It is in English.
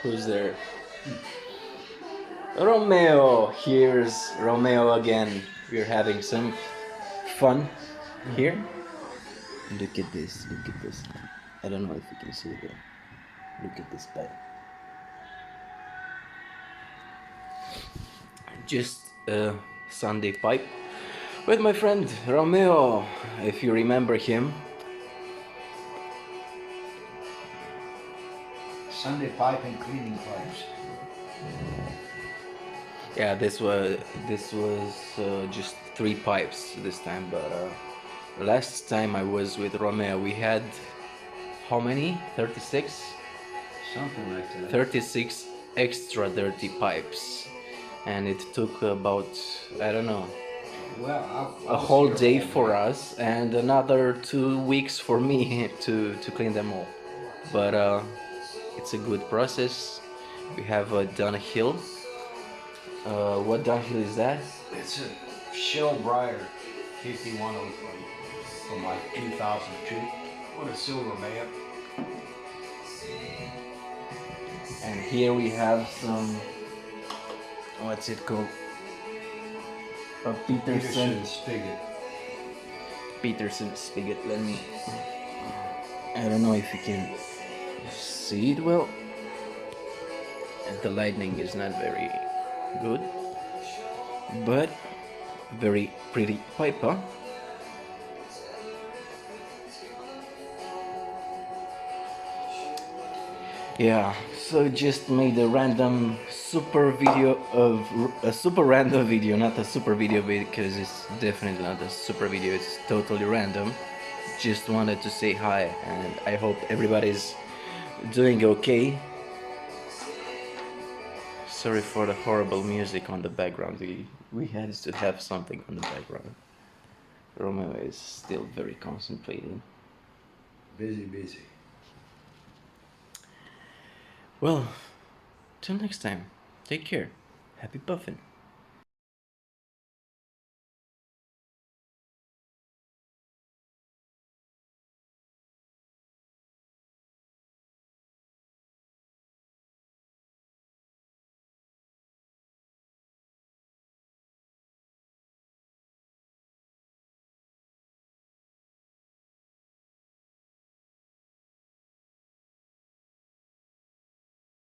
Who's there? Romeo! Here's Romeo again. We're having some fun here. Look at this, look at this. I don't know if you can see it. Look at this pipe. Just a Sunday pipe with my friend Romeo, if you remember him. Sunday pipe and cleaning pipes. Yeah, this was just 3 pipes this time, but last time I was with Romeo, we had how many? 36? Something like that. 36 extra dirty pipes, and it took about, I don't know, Well, a whole day for us and another 2 weeks for me to clean them all. But it's a good process. We have a downhill. What downhill is that? It's a Shell Briar 5103 from like 2002 with a silver map. And here we have some, what's it called? A Peterson spigot. Peterson spigot. Let me, I don't know if you can see it well. And the lighting is not very good, but very pretty pipe, huh? Yeah, so just made a random super video of a super random video, not a super video because it's definitely not a super video, it's totally random. Just wanted to say hi, and I hope everybody's doing okay. Sorry for the horrible music on the background. We had to have something on the background. Romeo is still very concentrated. Busy. Well, till next time, take care. Happy puffin'.